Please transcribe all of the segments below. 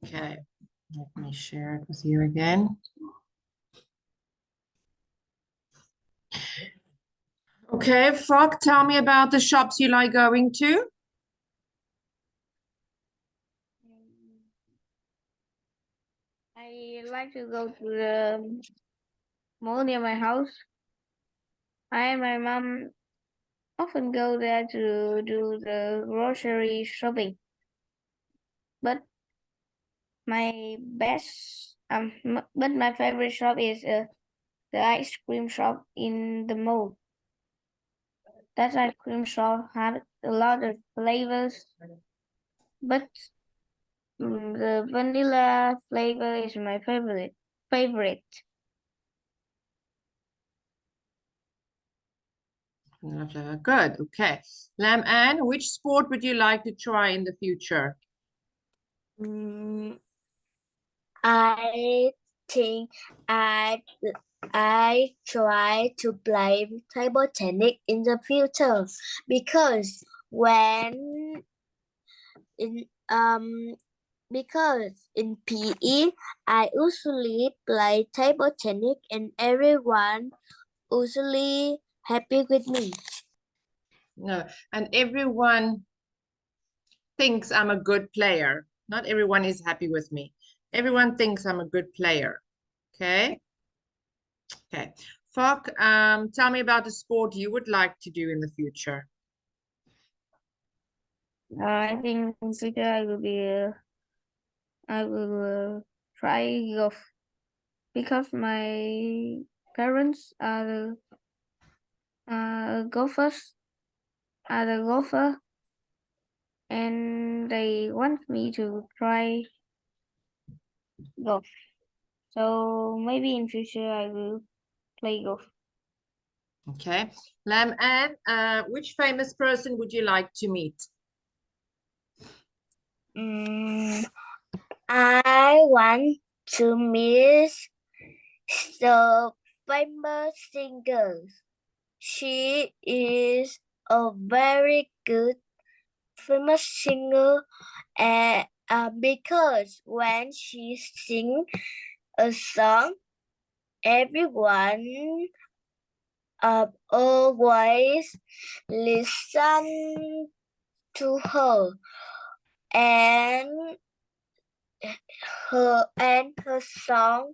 Okay, let me share it with you again. Okay, Phuc, tell me about the shops you like going to. I like to go to the mall near my house. I and my mom often go there to do the grocery shopping. But my favorite shop is the ice cream shop in the mall. That ice cream shop had a lot of flavors, but the vanilla flavor is my favorite. Good, okay. Lam Ann, which sport would you like to try in the future? I think I try to play table tennis in the future because when in because in PE I usually play table tennis and everyone usually happy with me. No, and everyone thinks I'm a good player. Not everyone is happy with me. Everyone thinks I'm a good player. Okay. Okay. Phuc, tell me about the sport you would like to do in the future. I think in future I will try golf because my parents are golfers, are the golfer, and they want me to try golf. So maybe in future I will play golf. Okay. Lam Ann, which famous person would you like to meet? I want to meet the famous singer. She is a very good famous singer and because when she sings a song, everyone always listen to her and her song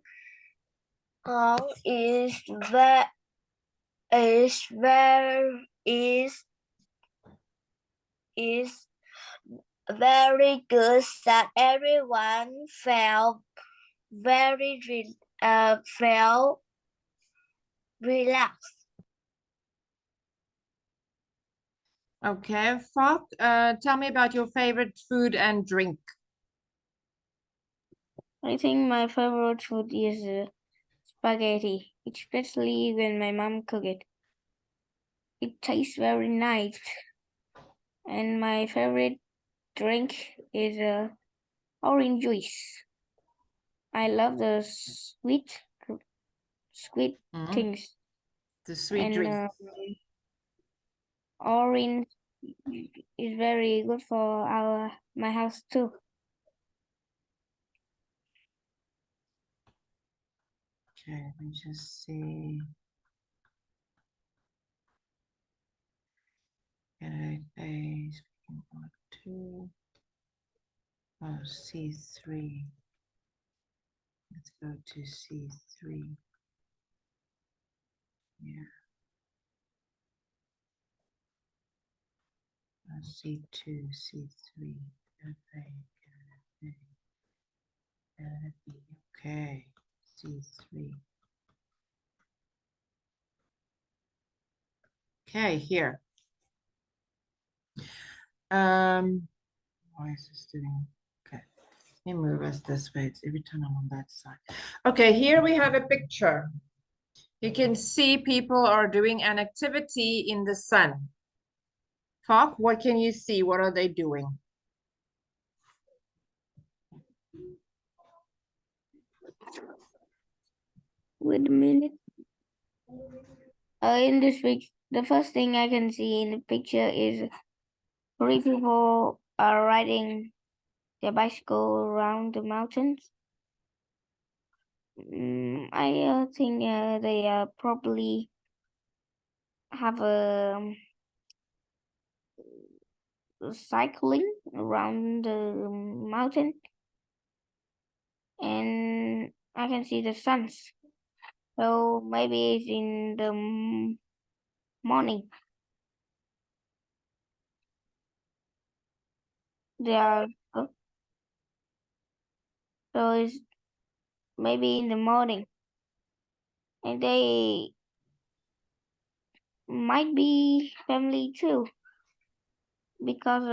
is very is very good that everyone felt relaxed. Okay, Phuc, tell me about your favorite food and drink. I think my favorite food is spaghetti, especially when my mom cook it. It tastes very nice. And my favorite drink is orange juice. I love the sweet things. The sweet And drink. orange is very good for my house too. Okay, let me just see. Okay, two. Oh, C3. Let's go to C3. Yeah. C2, C3. Okay, C3. Okay, here. Why is this doing? Okay, let me move us this way. It's every time I'm on that side. Okay, here we have a picture. You can see people are doing an activity in the sun. Phuc, what can you see? What are they doing? Wait a minute. In this week, the first thing I can see in the picture is 3 people are riding their bicycle around the mountains. I think they probably have a cycling around the mountain, and I can see the suns. So maybe it's in the morning. They are so it's maybe in the morning, and they might be family too, because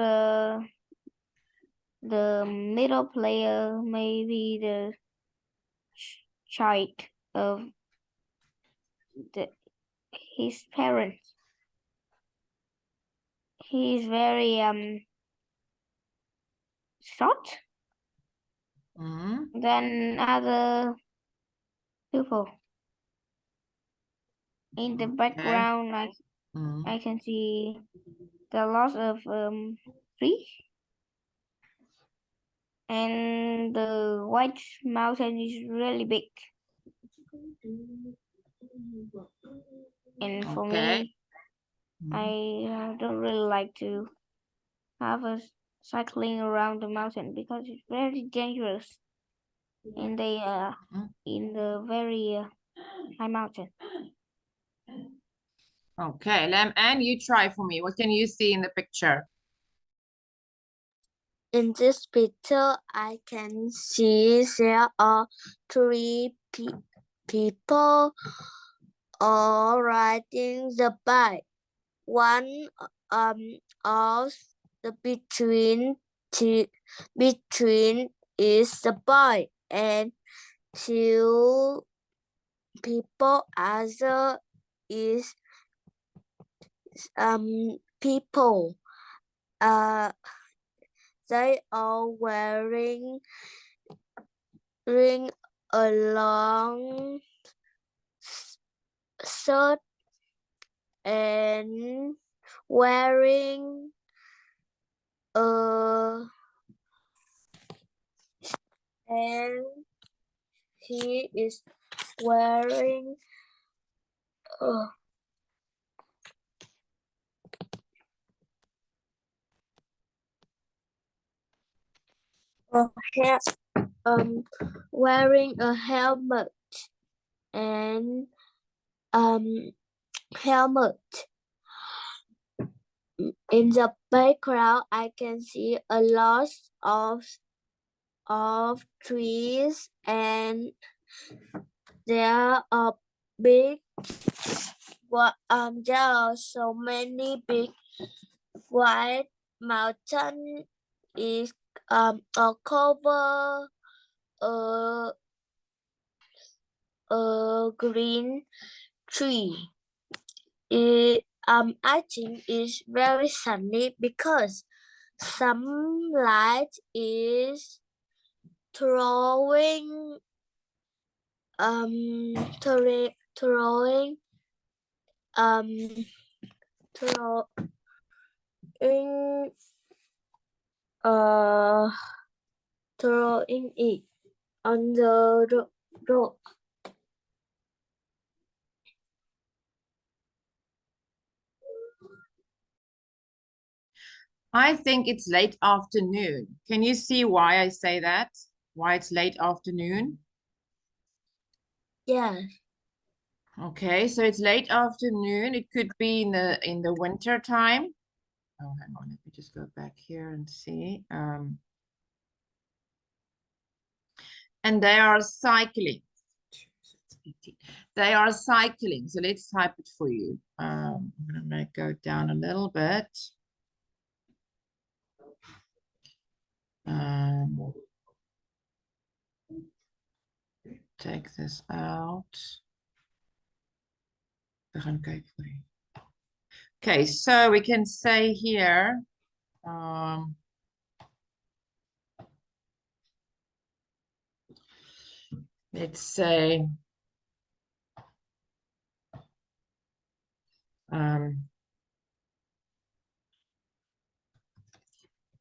the middle player may be the child of his parents. He is very short than other people. In the background, I can see the lots of trees, and the white mountain is really big. And for me, I don't really like to have a cycling around the mountain because it's very dangerous, and they are in the very high mountain. Okay, Lam, and you try for me. What can you see in the picture? In this picture, I can see there are three people all riding the bike. One of the between is the boy, and two people other is people. They are wearing a long shirt and wearing and he is wearing wearing a helmet and helmet. In the background, I can see a lot of trees, and there are big there are so many big white mountain is cover a green tree. I think it's very sunny because sunlight is throwing throwing throwing it on the road. I think it's late afternoon. Can you see why I say that? Why it's late afternoon? Yeah. Okay, so it's late afternoon. It could be in the winter time. Oh, hang on, let me just go back here and see. And they are cycling. They are cycling. So let's type it for you. I'm gonna make go down a little bit. Take this out. Okay, so we can say here, let's say,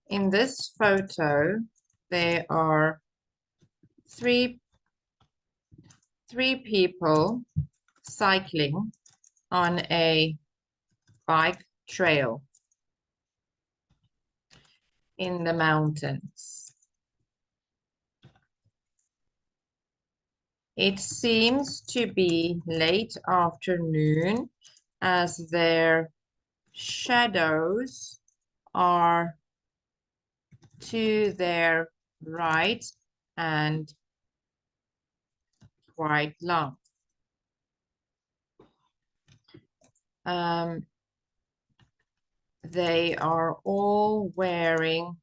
in this photo, there are three people cycling on a bike trail in the mountains. It seems to be late afternoon as their shadows are to their right and quite long. They are all wearing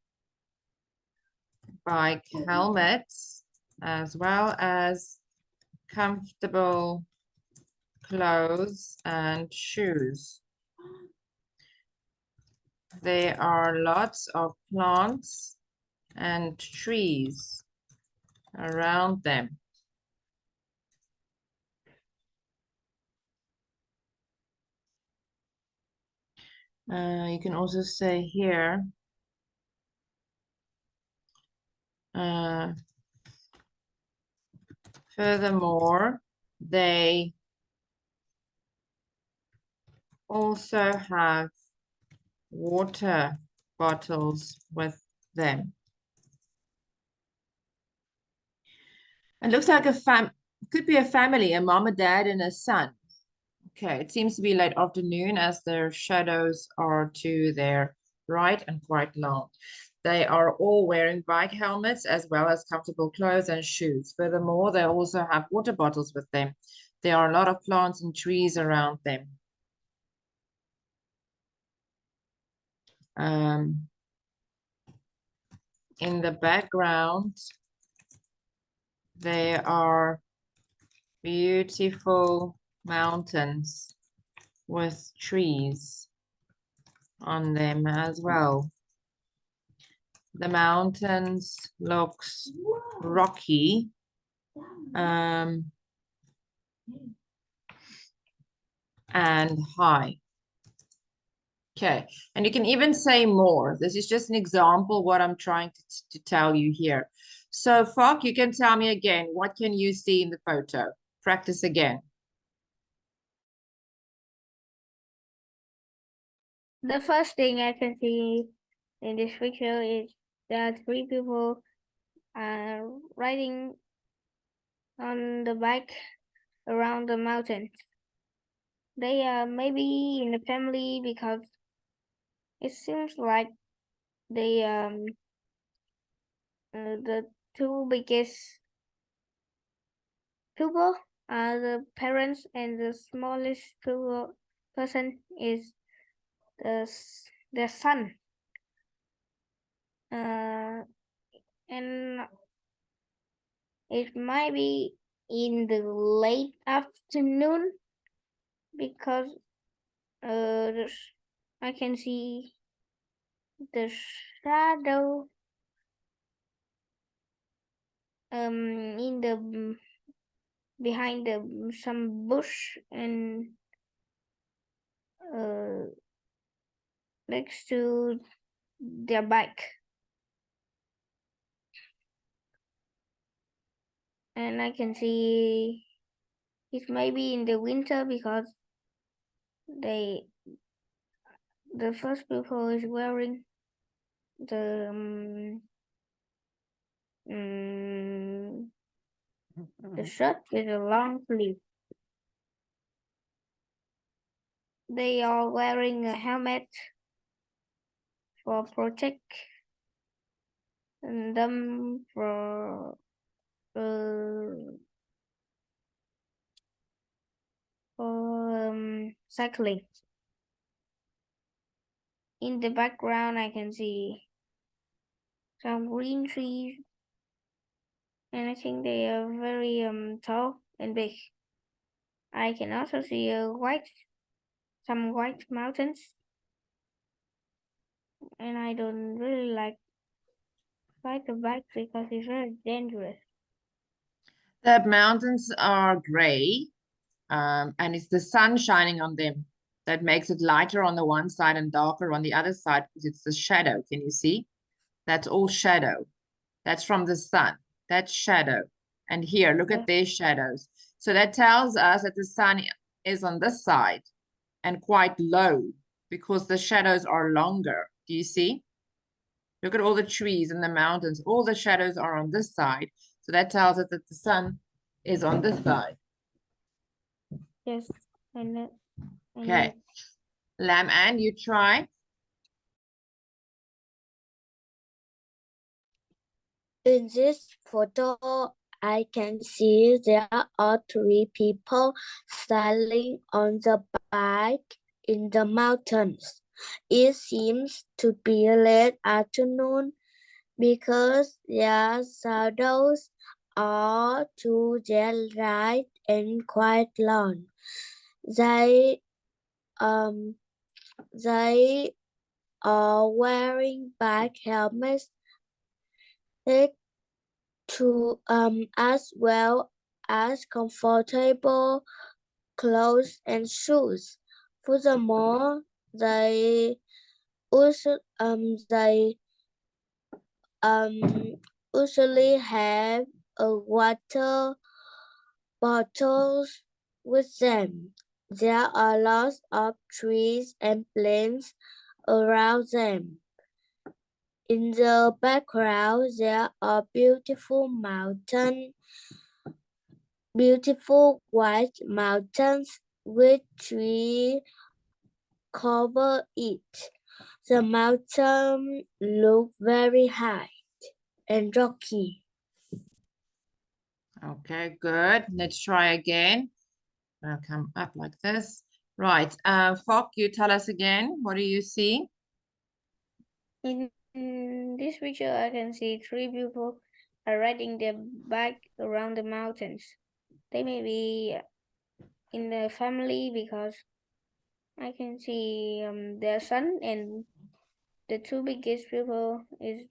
bike helmets as well as comfortable clothes and shoes. There are lots of plants and trees around them. You can also say here, furthermore, they also have water bottles with them. It looks like could be a family, a mom, a dad, and a son. Okay, it seems to be late afternoon as their shadows are to their right and quite long. They are all wearing bike helmets as well as comfortable clothes and shoes. Furthermore, they also have water bottles with them. There are a lot of plants and trees around them. In the background, there are beautiful mountains with trees on them as well. The mountains looks rocky. And high. Okay, and you can even say more. This is just an example what I'm trying to tell you here. So Phuc, you can tell me again, what can you see in the photo? Practice again. The first thing I can see in this picture is that three people are riding on the bike around the mountain. They are maybe in a family because it seems like they the two biggest people are the parents, and the smallest person is the son. And it might be in the late afternoon because I can see the shadow in the behind some bush and next to their bike. And I can see it may be in the winter because the first people is wearing the shirt with a long sleeve. They are wearing a helmet for protect them for cycling. In the background, I can see some green trees, and I think they are very tall and big. I can also see some white mountains, and I don't really like ride the bike because it's very dangerous. The mountains are gray, and it's the sun shining on them that makes it lighter on the one side and darker on the other side because it's the shadow. Can you see? That's all shadow. That's from the sun. That's shadow. And here, look Yeah. at their shadows. So that tells us that the sun is on this side and quite low because the shadows are longer. Do you see? Look at all the trees and the mountains. All the shadows are on this side. So that tells us that the sun is on this side. Yes, I know. I Okay. know. Lamb, and you try. In this photo, I can see there are 3 people standing on the bike in the mountains. It seems to be late afternoon because their shadows are to their right and quite long. They they are wearing bike helmets to as well as comfortable clothes and shoes. Furthermore, they also usually have a water bottles with them. There are lots of trees and plants around them. In the background, there are beautiful white mountains with trees cover it. The mountain look very high and rocky. Okay, good. Let's try again. I'll come up like this. Right. Phuc, you tell us again. What do you see? In this picture, I can see 3 people are riding their bike around the mountains. They may be in the family because I can see their son, and the 2 biggest people is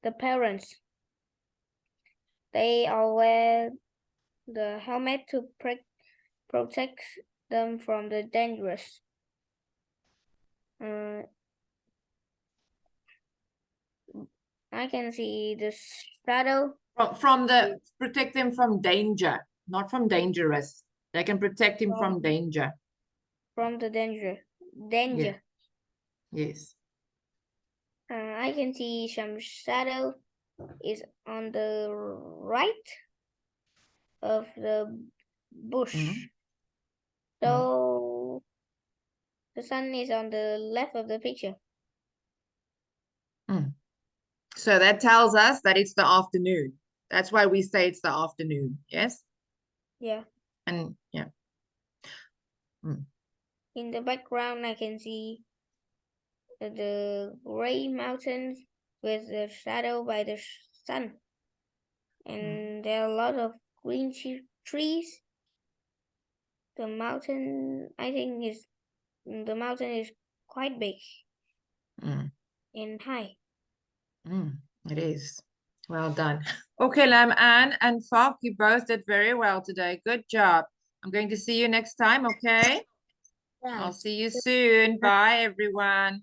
the parents. They all wear the helmet to protect them from the dangerous. I can see the shadow From the protect them from danger, not from dangerous. They can protect him from danger. from the danger. Yeah. Yes. I can see some shadow is on the right of the bush. So the sun is on the left of the picture. So that tells us that it's the afternoon. That's why we say it's the afternoon. Yes. Yeah. And yeah. In the background, I can see the gray mountains with the shadow by the sun. And there are a lot of green trees. The mountain, I think, the mountain is quite big and high. It is. Well done. Okay, Lam, Anne and Phuc, you both did very well today. Good job. I'm going to see you next time, okay? Yes. I'll see you soon. Bye, everyone.